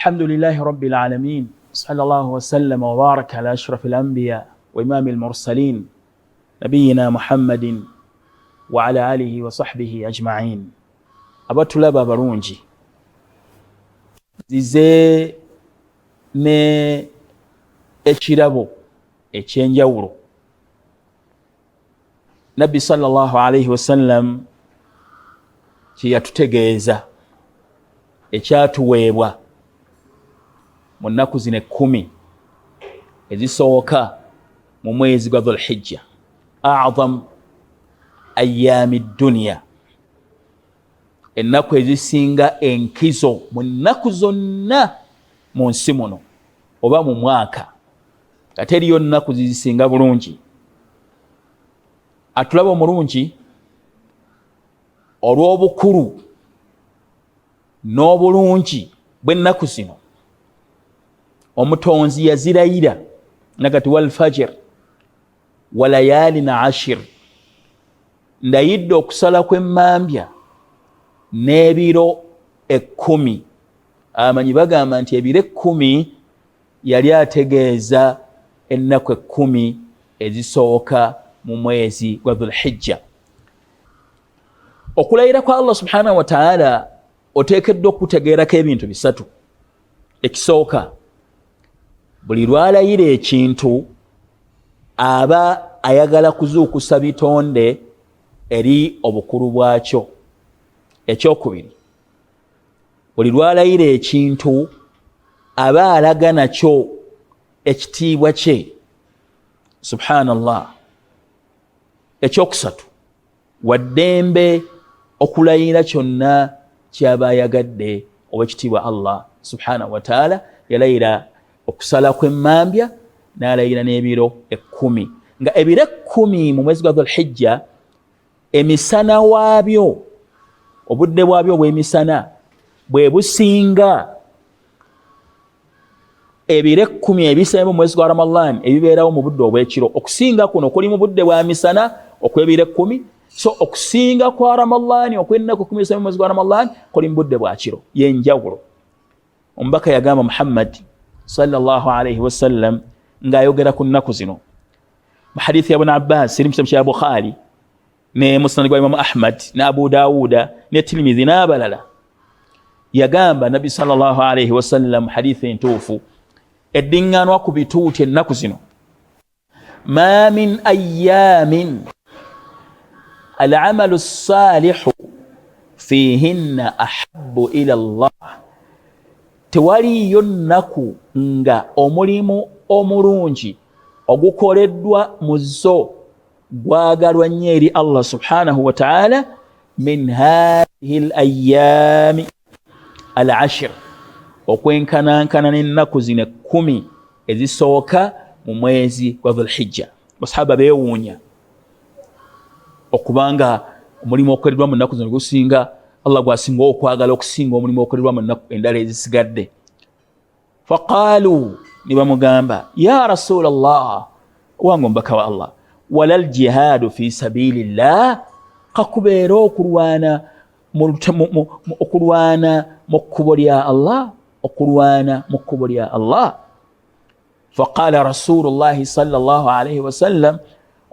الحمد لله رب العالمين، صلى الله وسلم وبارك على أشرف الأنبياء وإمام المرسلين نبينا محمد وعلى آله وصحبه أجمعين. abatulaba abalungi zize ne ekirabo ekyenjawulo nabbi sallallahu alayhi wasallam kyeyatutegeeza ekyatuweebwa mu nnaku zino 10 ezisooka mu mwezi gwa Dhulhijja, a'zam ayyaami dunya, ennaku ezisinga enkizo mu nnaku zonna mu nsi muno oba mu mwaka, ate eriyo nnaku zizisinga bulungi. Atulaba omulungi olw'obukulu n'obulungi bw'ennaku zino, omutonzi yazirayira nagati wal fajr wa layalin ashir, ndayidde okusala kw'emmambya n'ebiro 10. Amanyi bagamba nti ebiro 10 yali ategeeza ennaku 10 ezisooka mu mwezi gwa Dhulhijja. Okulayira kwa Allah subhanahu wa ta'ala oteekeddwa okutegeerako ebintu bisatu. Ekisooka, buli lwalayira ekintu aba ayagala kuzuukusa bitonde eri obukulu bwakyo. Ekyokubiri, buli lwalayira ekintu aba alaga nakyo ekitiibwa kye. Subhanallah. Ekyokusatu, waddembe okulayira kyonna kyaba ayagadde ow'ekitiibwa Allah subhanahu wa ta'ala. Yalayira okusala kw'emmambya n'alayira n'ebiro 10, nga ebiro 10 mu mwezi gwa Dhulhijja emisana waabyo, obudde bwabyo obw'emisana bwe businga ebiro 10 ebisemba mu mwezi gwa Ramadan ebibeerawo mu budde obw'ekiro. Okusinga kuno kuli mu budde bwa misana okw'ebiro 10, so okusinga kwa Ramadan okw'ennaku 10 ebisemba mu mwezi gwa Ramadan kuli mu budde bwa kiro, yenjawulo. Omubaka yagamba Muhammad sallallahu alayhi wasallam ng'ayogera ku nnaku zino mu hadithi ya Ibn Abbas eri mu kitabu kya Bukhari ne Musnad gwa Imam Ahmad ne Abu Dawuda ne Tirmidhi n'abalala, yagamba Nabi sallallahu alayhi wasallam hadithi entuufu eddiŋŋanwa ku bituuti ennaku zino, ma min ayyamin al-amalu as-salihu fihinna ahabbu ila Allah, tewaliyo nnaku nga omulimu omulungi ogukoleddwa mu zo gwagalwa nnyo eri Allah subhanahu wa ta'ala min hadhihi al-ayyaami al-ashr, okwenkanankana n'ennaku zino 10 ezisooka mu mwezi gwa Dhulhijja. Basahaba beewuunya okubanga omulimu okoleddwa mu nnaku zino gusinga Allah gwasinga okwagala okusinga omulimu okoleddwa mu nnaku endala ezisigadde. Faqaalu, ne bamugamba, ya Rasulallah, owange omubaka wa Allah, wala al-jihaadu fi sabilillah, kakubeera okulwana mu kkubo lya Allah, okulwana mu kkubo lya Allah. Faqaala Rasulullahi sallallahu alayhi wasallam,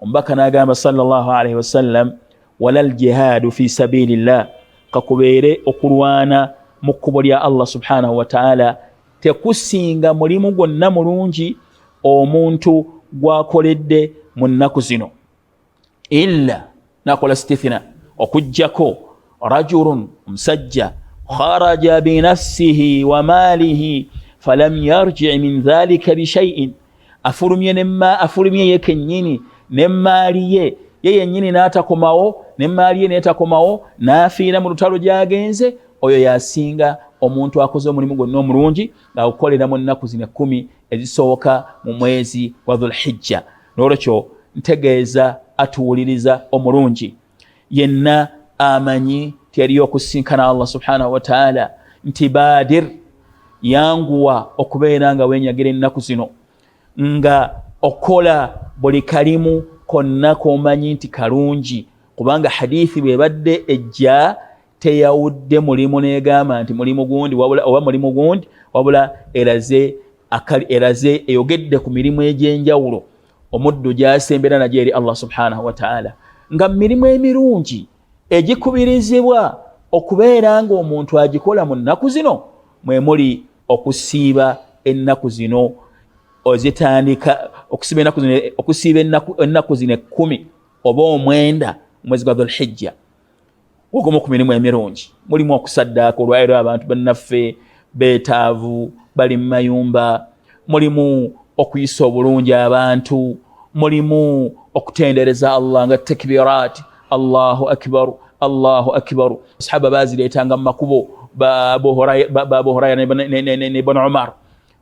omubaka n'agamba sallallahu alayhi wasallam, wala al-jihaadu fi sabilillah, kakubeere okulwana mu kkubo lya Allah subhanahu wa ta'ala tekusinga mulimu gwonna mulungi omuntu gwakoledde mu nnaku zino, illa, nakola stithna, okujjako rajulun, omusajja, kharaja binafsihi wa maalihi falam yarji' min dhalika bishay'in, afulumye ye kennyini n'emmaali ye yennyini n'atakomawo, n'emmaali ye n'etakomawo, n'afiira mu lutalo gy'agenze, oyo yasinga omuntu akoze omulimu gwonna omulungi ng'agukolera mu nnaku zino 10 ezisooka mu mwezi gwa Dhulhijja. N'olwekyo ntegeeza atuwuliriza omulungi yenna amanyi teriyo okusinkana Allah subhanahu wa ta'ala nti baadir, yanguwa okubeera nga weenyagira ennaku zino, nga okola buli kalimu konna komanyi nti kalungi, kubanga hadithi bwebadde ejja teyawudde mulimu negamba nti mulimu gundi oba mulimu gundi wabula eraze eyogedde ku mirimu egy'enjawulo omuddu gy'asembera nagyo eri Allah subhanahu wa ta'ala nga mirimu emirungi egikubirizibwa okubeera nga omuntu agikola mu nnaku zino mwe muli okusiiba ennaku zino ozitandika okusiiba ennaku zino 10 oba 9 mwezi gwa Dhulhijja ogumu ku mirimu emirungi mulimu okusaddaaka olwairo abantu bannaffe beetaavu bali mu mayumba mulimu okuyisa obulungi abantu mulimu okutendereza Allah nga takbirat Allahu akbar Allahu akbar sahaba bazireetanga mu makubo Abu Hurayra ne Ibn Umar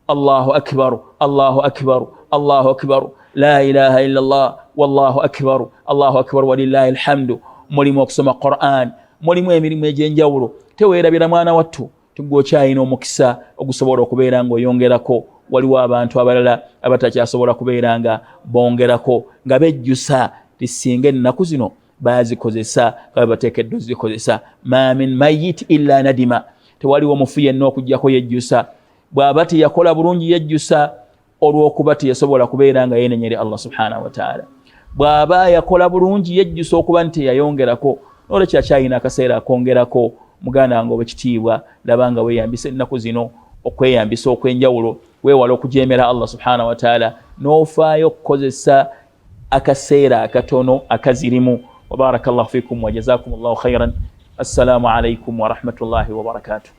Allahu akbar Allahu akbar Allahu akbar la ilaha illa Allah wallahu akbar Allahu akbar walillahi alhamdu mulimu okusoma Qur'an mulimu emirimu egy'enjawulo teweerabira mwana wattu tugokyayina omukisa ogusobola okubeera nga oyongerako waliwo abantu abalala abatakyasobola kubeera nga bongerako nga bejjusa lisinga ennaku zino bazikozesa nga bateekeddwa zikozesa ma min mayit illa nadima tewaliwo mufu yenna okujjako yejjusa bw'aba teyakola bulungi yejjusa olw'okuba teyasobola kubeera nga yeenenyere Allah subhanahu wa ta'ala bw'aba yakola bulungi yejjusa okuba nti teyayongerako n'olwekyo akyayina akaseera akongerako muganda wange obwekitiibwa laba nga weeyambisa ennaku zino okweyambisa okw'enjawulo weewala okujeemera Allah subhanahu wa ta'ala n'ofaayo okukozesa akaseera akatono akazirimu wa barakallahu fikum wa jazakumullahu khairan assalamu alaikum wa rahmatullahi wa barakatuh